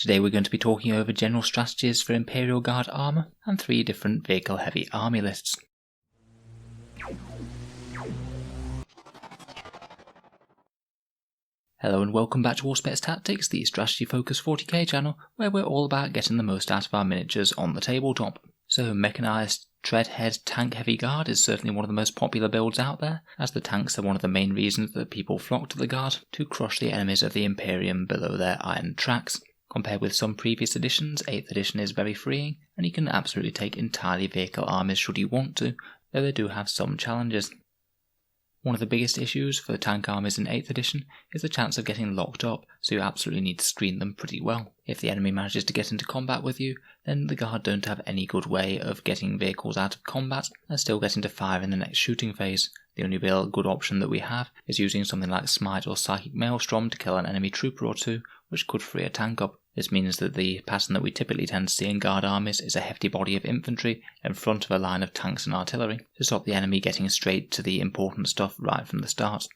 Today we're going to be talking over general strategies for Imperial Guard armour and 3 different vehicle heavy army lists. Hello and welcome back to Auspex Tactics, the strategy focused 40k channel where we're all about getting the most out of our miniatures on the tabletop. So Mechanized Treadhead Tank Heavy Guard is certainly one of the most popular builds out there, as the tanks are one of the main reasons that people flock to the Guard to crush the enemies of the Imperium below their iron tracks. Compared with some previous editions, 8th edition is very freeing, and you can absolutely take entirely vehicle armies should you want to, though they do have some challenges. One of the biggest issues for the tank armies in 8th edition is the chance of getting locked up, so you absolutely need to screen them pretty well. If the enemy manages to get into combat with you, then the Guard don't have any good way of getting vehicles out of combat and still getting to fire in the next shooting phase. The only real good option that we have is using something like Smite or Psychic Maelstrom to kill an enemy trooper or two, which could free a tank up. This means that the pattern that we typically tend to see in Guard armies is a hefty body of infantry in front of a line of tanks and artillery, to stop the enemy getting straight to the important stuff right from the start.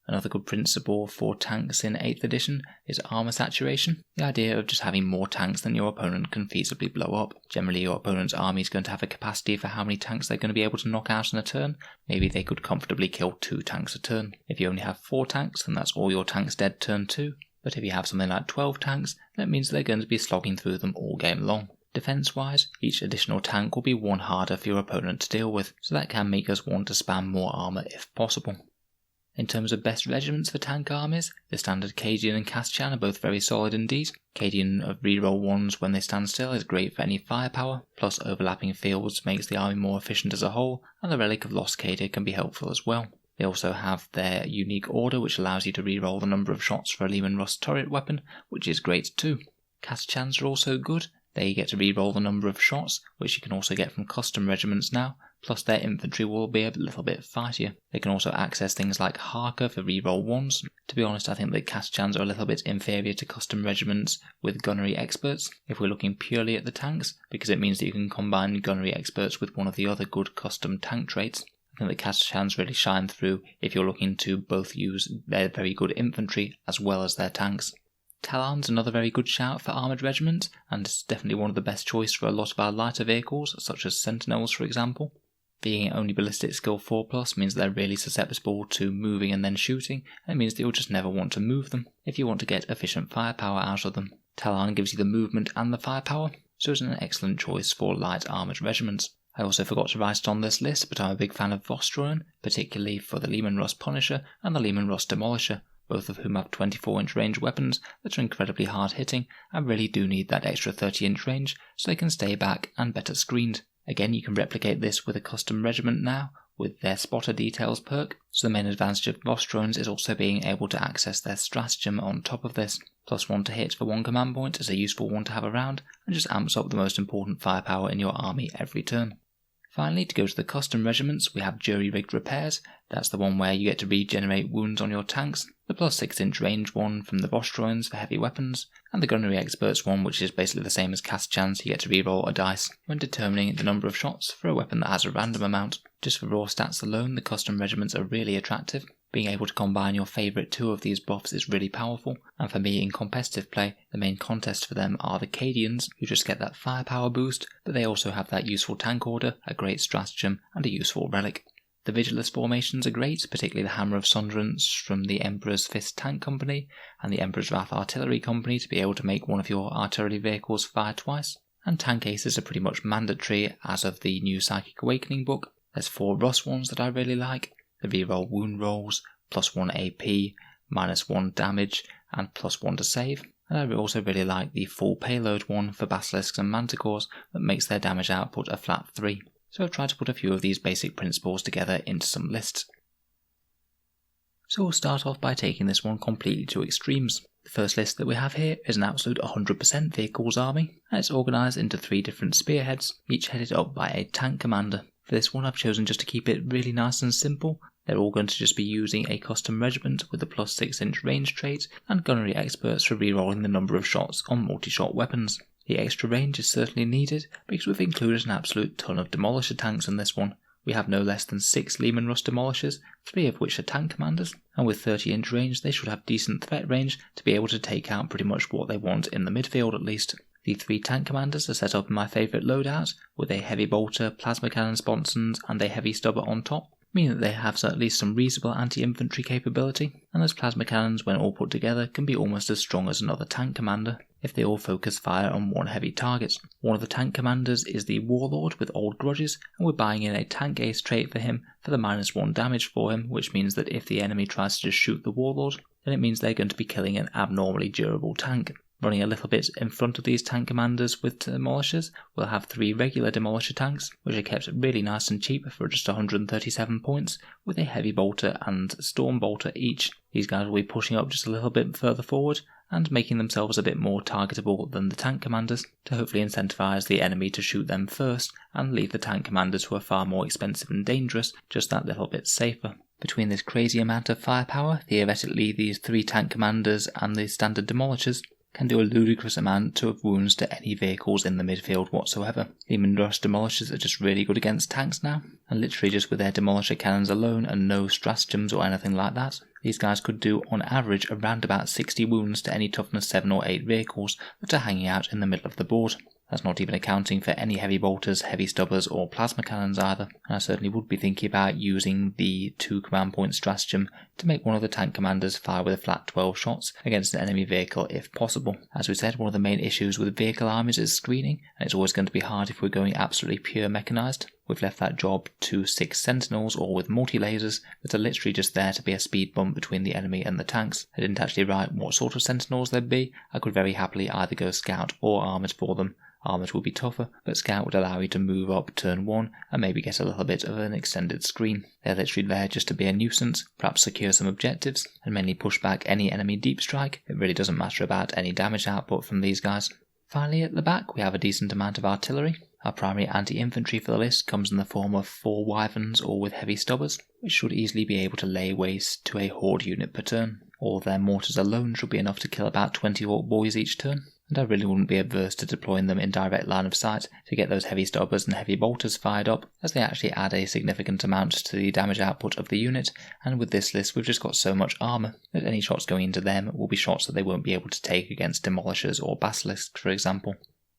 Another good principle for tanks in 8th edition is armour saturation, the idea of just having more tanks than your opponent can feasibly blow up. Generally your opponent's army is going to have a capacity for how many tanks they're going to be able to knock out in a turn. Maybe they could comfortably kill 2 tanks a turn. If you only have 4 tanks, then that's all your tanks dead turn 2. But if you have something like 12 tanks, that means they're going to be slogging through them all game long. Defense-wise, each additional tank will be one harder for your opponent to deal with, so that can make us want to spam more armour if possible. In terms of best regiments for tank armies, the standard Cadian and Kaschan are both very solid indeed. Cadian of reroll 1s when they stand still is great for any firepower, plus overlapping fields makes the army more efficient as a whole, and the Relic of Lost Cadia can be helpful as well. They also have their unique order which allows you to reroll the number of shots for a Leman Russ turret weapon, which is great too. Kaschans are also good. They get to reroll the number of shots, which you can also get from custom regiments now, plus their infantry will be a little bit fightier. They can also access things like Harker for reroll 1s. To be honest, I think that Kaschans are a little bit inferior to custom regiments with gunnery experts, if we're looking purely at the tanks, because it means that you can combine gunnery experts with one of the other good custom tank traits. I think the Kaschans really shine through if you're looking to both use their very good infantry as well as their tanks. Talon's another very good shout for armoured regiments, and it's definitely one of the best choice for a lot of our lighter vehicles, such as Sentinels for example. Being only ballistic skill 4+ means they're really susceptible to moving and then shooting, and it means that you'll just never want to move them if you want to get efficient firepower out of them. Talon gives you the movement and the firepower, so it's an excellent choice for light armoured regiments. I also forgot to write it on this list, but I'm a big fan of Vostroyan, particularly for the Leman Russ Punisher and the Leman Russ Demolisher, both of whom have 24-inch range weapons that are incredibly hard hitting and really do need that extra 30-inch range so they can stay back and better screened. Again, you can replicate this with a custom regiment now, with their Spotter Details perk, so the main advantage of Vostroyans is also being able to access their stratagem on top of this. +1 to hit for 1 command point is a useful one to have around, and just amps up the most important firepower in your army every turn. Finally, to go to the custom regiments, we have jury-rigged repairs. That's the one where you get to regenerate wounds on your tanks, the +6-inch range one from the Vostroyans for heavy weapons, and the gunnery experts one, which is basically the same as Kaschans. You get to reroll a dice when determining the number of shots for a weapon that has a random amount. Just for raw stats alone, the custom regiments are really attractive. Being able to combine your favourite 2 of these buffs is really powerful, and for me in competitive play, the main contest for them are the Cadians, who just get that firepower boost, but they also have that useful tank order, a great stratagem, and a useful relic. The Vigilus formations are great, particularly the Hammer of Sunderance from the Emperor's Fist Tank Company and the Emperor's Wrath Artillery Company to be able to make one of your artillery vehicles fire twice. And tank aces are pretty much mandatory as of the new Psychic Awakening book. There's 4 Russ ones that I really like. The reroll wound rolls, +1 AP, -1 damage, and +1 to save. And I also really like the full payload one for Basilisks and Manticores that makes their damage output a flat 3. So I've tried to put a few of these basic principles together into some lists. So we'll start off by taking this one completely to extremes. The first list that we have here is an absolute 100% vehicles army, and it's organised into 3 different spearheads, each headed up by a tank commander. For this one I've chosen just to keep it really nice and simple. They're all going to just be using a custom regiment with a +6-inch range trait and gunnery experts for rerolling the number of shots on multi-shot weapons. The extra range is certainly needed because we've included an absolute ton of demolisher tanks in this one. we have no less than 6 Lehman Russ demolishers, 3 of which are tank commanders, and with 30-inch range they should have decent threat range to be able to take out pretty much what they want in the midfield at least. The 3 tank commanders are set up in my favourite loadout, with a heavy bolter, plasma cannon sponsons and a heavy stubber on top, meaning that they have at least some reasonable anti-infantry capability, and those plasma cannons when all put together can be almost as strong as another tank commander if they all focus fire on one heavy target. One of the tank commanders is the Warlord with Old Grudges, and we're buying in a tank ace trait for him for the -1 damage for him, which means that if the enemy tries to just shoot the Warlord, then it means they're going to be killing an abnormally durable tank. Running a little bit in front of these tank commanders with demolishers, we'll have 3 regular demolisher tanks, which are kept really nice and cheap for just 137 points, with a heavy bolter and storm bolter each. These guys will be pushing up just a little bit further forward, and making themselves a bit more targetable than the tank commanders, to hopefully incentivise the enemy to shoot them first, and leave the tank commanders, who are far more expensive and dangerous, just that little bit safer. Between this crazy amount of firepower, theoretically these 3 tank commanders and the standard demolishers can do a ludicrous amount of wounds to any vehicles in the midfield whatsoever. Lehman Russ demolishers are just really good against tanks now, and literally just with their demolisher cannons alone and no stratagems or anything like that, these guys could do on average around about 60 wounds to any toughness 7 or 8 vehicles that are hanging out in the middle of the board. That's not even accounting for any heavy bolters, heavy stubbers or plasma cannons either, and I certainly would be thinking about using the 2 command point stratagem to make one of the tank commanders fire with a flat 12 shots against an enemy vehicle if possible. As we said, one of the main issues with vehicle armies is screening, and it's always going to be hard if we're going absolutely pure mechanized. We've left that job to 6 sentinels or with multi-lasers that are literally just there to be a speed bump between the enemy and the tanks. I didn't actually write what sort of sentinels they'd be. I could very happily either go scout or armoured for them. Armoured would be tougher, but scout would allow you to move up turn 1 and maybe get a little bit of an extended screen. They're literally there just to be a nuisance, perhaps secure some objectives, and mainly push back any enemy deep strike. It really doesn't matter about any damage output from these guys. Finally, at the back we have a decent amount of artillery. Our primary anti-infantry for the list comes in the form of 4 wyverns or with heavy stubbers, which should easily be able to lay waste to a horde unit per turn. All of their mortars alone should be enough to kill about 20 orc boys each turn, and I really wouldn't be averse to deploying them in direct line of sight to get those heavy stubbers and heavy bolters fired up, as they actually add a significant amount to the damage output of the unit, and with this list we've just got so much armour that any shots going into them will be shots that they won't be able to take against demolishers or basilisks, for example.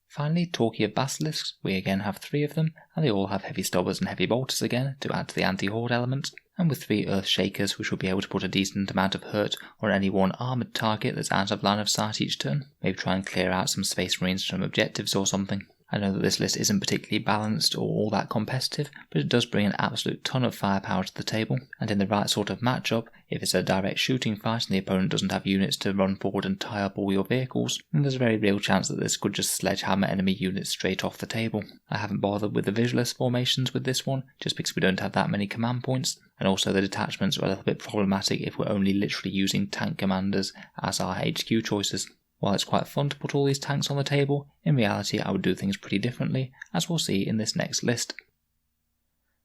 Finally, talking of basilisks, we again have 3 of them, and they all have heavy stubbers and heavy bolters again to add to the anti-horde element, and with 3 earth shakers we should be able to put a decent amount of hurt on any one armoured target that's out of line of sight each turn. Maybe try and clear out some space marines from objectives or something. I know that this list isn't particularly balanced or all that competitive, but it does bring an absolute ton of firepower to the table, and in the right sort of matchup, if it's a direct shooting fight and the opponent doesn't have units to run forward and tie up all your vehicles, then there's a very real chance that this could just sledgehammer enemy units straight off the table. I haven't bothered with the visualist formations with this one, just because we don't have that many command points, and also the detachments are a little bit problematic if we're only literally using tank commanders as our HQ choices. While it's quite fun to put all these tanks on the table, in reality I would do things pretty differently, as we'll see in this next list.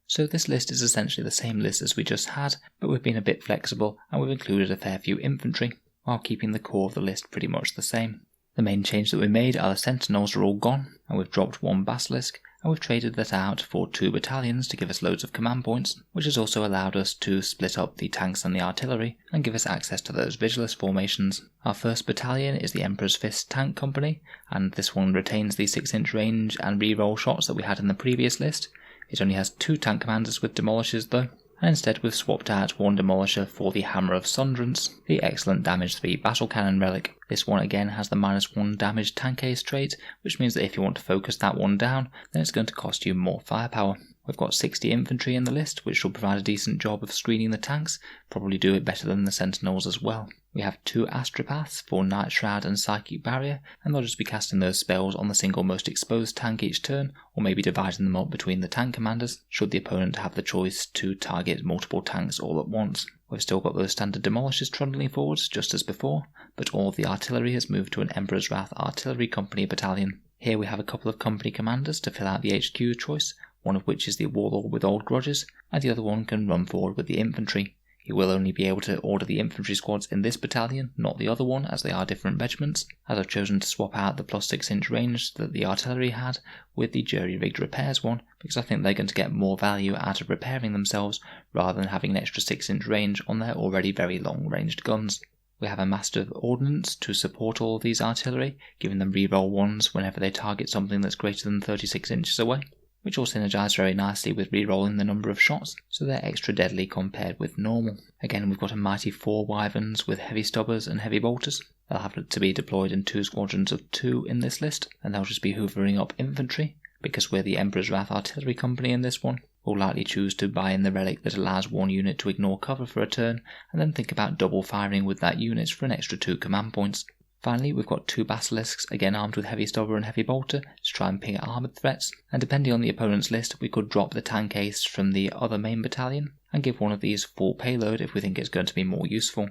So this list is essentially the same list as we just had, but we've been a bit flexible and we've included a fair few infantry, while keeping the core of the list pretty much the same. The main change that we made are the sentinels are all gone, and we've dropped 1 basilisk, and we've traded that out for 2 battalions to give us loads of command points, which has also allowed us to split up the tanks and the artillery and give us access to those vigilist formations. Our first battalion is the Emperor's Fist Tank Company, and this one retains the 6-inch range and reroll shots that we had in the previous list. It only has 2 tank commanders with demolishers though, and instead we've swapped out 1 demolisher for the Hammer of Sunderance, the excellent damage 3 battle cannon relic. This one again has the -1 damage tank ace trait, which means that if you want to focus that one down, then it's going to cost you more firepower. We've got 60 infantry in the list, which should provide a decent job of screening the tanks, probably do it better than the sentinels as well. We have 2 astropaths for Night Shroud and Psychic Barrier, and they'll just be casting those spells on the single most exposed tank each turn, or maybe dividing them up between the tank commanders, should the opponent have the choice to target multiple tanks all at once. We've still got those standard demolishers trundling forwards, just as before, but all of the artillery has moved to an Emperor's Wrath Artillery Company battalion. Here we have a couple of company commanders to fill out the HQ choice, one of which is the Warlord with Old Grudges, and the other one can run forward with the infantry. You will only be able to order the infantry squads in this battalion, not the other one, as they are different regiments, as I've chosen to swap out the plus 6-inch range that the artillery had with the jury-rigged repairs one, because I think they're going to get more value out of repairing themselves rather than having an extra 6-inch range on their already very long-ranged guns. We have a Master of Ordnance to support all of these artillery, giving them reroll 1s whenever they target something that's greater than 36 inches away, which will synergize very nicely with rerolling the number of shots, so they're extra deadly compared with normal. Again, we've got a mighty 4 Wyverns with heavy stubbers and heavy bolters. They'll have to be deployed in 2 squadrons of 2 in this list, and they'll just be hoovering up infantry, because we're the Emperor's Wrath Artillery Company in this one. We'll likely choose to buy in the relic that allows one unit to ignore cover for a turn, and then think about double firing with that unit for an extra 2 command points. Finally, we've got 2 Basilisks, again armed with heavy stubber and heavy bolter, to try and ping armoured threats, and depending on the opponent's list, we could drop the tank ace from the other main battalion, and give one of these full payload if we think it's going to be more useful.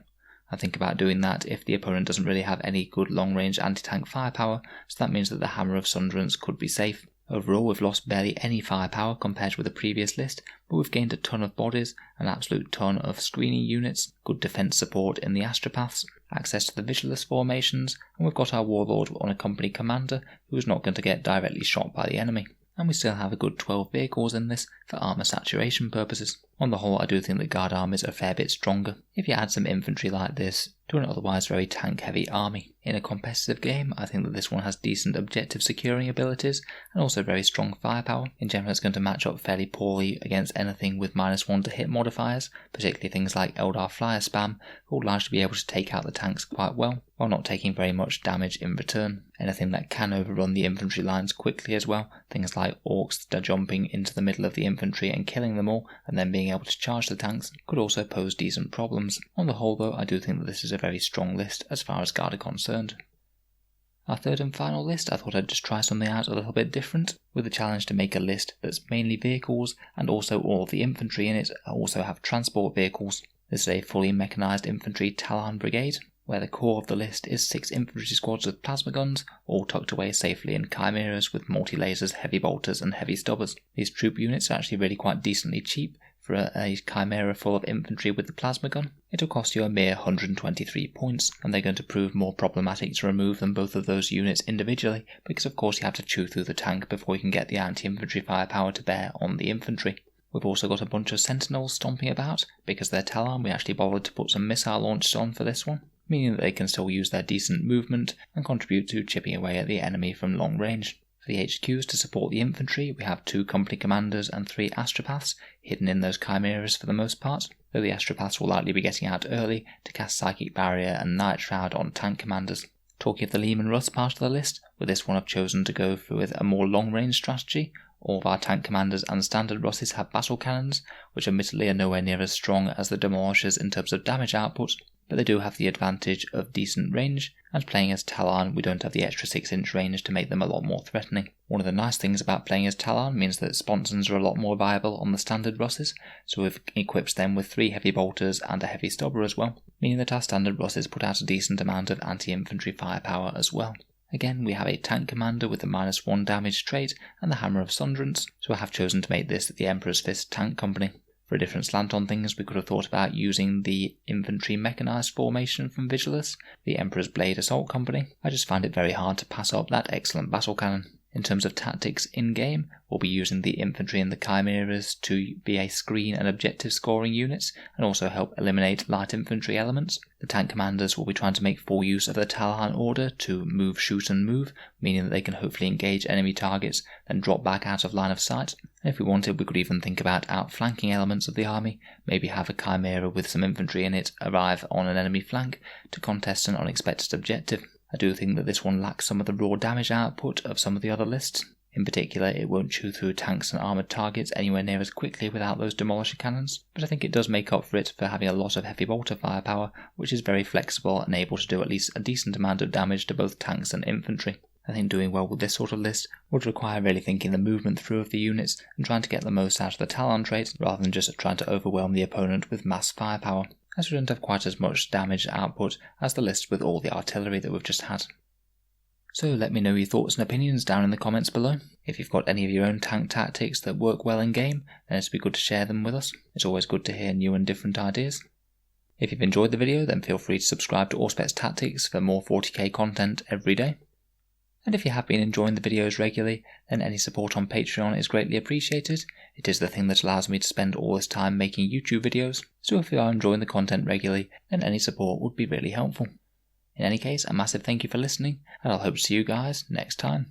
I think about doing that if the opponent doesn't really have any good long-range anti-tank firepower, so that means that the Hammer of Sunderance could be safe. Overall, we've lost barely any firepower compared with the previous list, but we've gained a ton of bodies, an absolute ton of screening units, good defense support in the astropaths, access to the vigilus formations, and we've got our warlord on a company commander who is not going to get directly shot by the enemy. And we still have a good 12 vehicles in this for armour saturation purposes. On the whole, I do think that guard armies are a fair bit stronger if you add some infantry like this to an otherwise very tank heavy army. In a competitive game, I think that this one has decent objective securing abilities and also very strong firepower. In general, it's going to match up fairly poorly against anything with -1 to hit modifiers, particularly things like Eldar Flyer Spam, who will largely be able to take out the tanks quite well, while not taking very much damage in return. Anything that can overrun the infantry lines quickly as well, things like orcs that are jumping into the middle of the infantry and killing them all, and then being able to charge the tanks, could also pose decent problems. On the whole though, I do think that this is a very strong list as far as guard are concerned. Our third and final list, I thought I'd just try something out a little bit different, with the challenge to make a list that's mainly vehicles, and also all of the infantry in it also have transport vehicles. This is a fully mechanized infantry Talon brigade, where the core of the list is 6 infantry squads with plasma guns, all tucked away safely in chimeras with multi-lasers, heavy bolters and heavy stubbers. These troop units are actually really quite decently cheap. For a chimera full of infantry with the plasma gun, it'll cost you a mere 123 points, and they're going to prove more problematic to remove than both of those units individually, because of course you have to chew through the tank before you can get the anti-infantry firepower to bear on the infantry. We've also got a bunch of sentinels stomping about. Because they're Talon, we actually bothered to put some missile launchers on for this one, meaning that they can still use their decent movement and contribute to chipping away at the enemy from long range. For the HQs to support the infantry, we have 2 company commanders and 3 astropaths hidden in those chimeras for the most part, though the astropaths will likely be getting out early to cast Psychic Barrier and Night Shroud on tank commanders. Talking of the Leman Russ part of the list, with this one I've chosen to go with a more long-range strategy. All of our tank commanders and standard Russes have battle cannons, which admittedly are nowhere near as strong as the demolishers in terms of damage output, but they do have the advantage of decent range, and playing as Talon we don't have the extra 6-inch range to make them a lot more threatening. One of the nice things about playing as Talon means that sponsons are a lot more viable on the standard Russes, so we've equipped them with 3 heavy bolters and a heavy stubber as well, meaning that our standard Russes put out a decent amount of anti-infantry firepower as well. Again, we have a tank commander with the -1 damage trait and the Hammer of Sunderance, so I have chosen to make this the Emperor's Fist Tank Company. For a different slant on things, we could have thought about using the infantry mechanized formation from Vigilus, the Emperor's Blade Assault Company. I just find it very hard to pass up that excellent battle cannon. In terms of tactics in-game, we'll be using the infantry and the chimeras to be a screen and objective scoring units, and also help eliminate light infantry elements. The tank commanders will be trying to make full use of the Talhan order to move, shoot and move, meaning that they can hopefully engage enemy targets, then drop back out of line of sight. And if we wanted, we could even think about outflanking elements of the army, maybe have a chimera with some infantry in it arrive on an enemy flank to contest an unexpected objective. I do think that this one lacks some of the raw damage output of some of the other lists. In particular, it won't chew through tanks and armoured targets anywhere near as quickly without those demolisher cannons, but I think it does make up for it for having a lot of heavy bolter firepower, which is very flexible and able to do at least a decent amount of damage to both tanks and infantry. I think doing well with this sort of list would require really thinking the movement through of the units and trying to get the most out of the Talon trait, rather than just trying to overwhelm the opponent with mass firepower, as we don't have quite as much damage output as the list with all the artillery that we've just had. So let me know your thoughts and opinions down in the comments below. If you've got any of your own tank tactics that work well in game, then it'd be good to share them with us. It's always good to hear new and different ideas. If you've enjoyed the video, then feel free to subscribe to Auspex Tactics for more 40k content every day. And if you have been enjoying the videos regularly, then any support on Patreon is greatly appreciated. It is the thing that allows me to spend all this time making YouTube videos, so if you are enjoying the content regularly, then any support would be really helpful. In any case, a massive thank you for listening, and I'll hope to see you guys next time.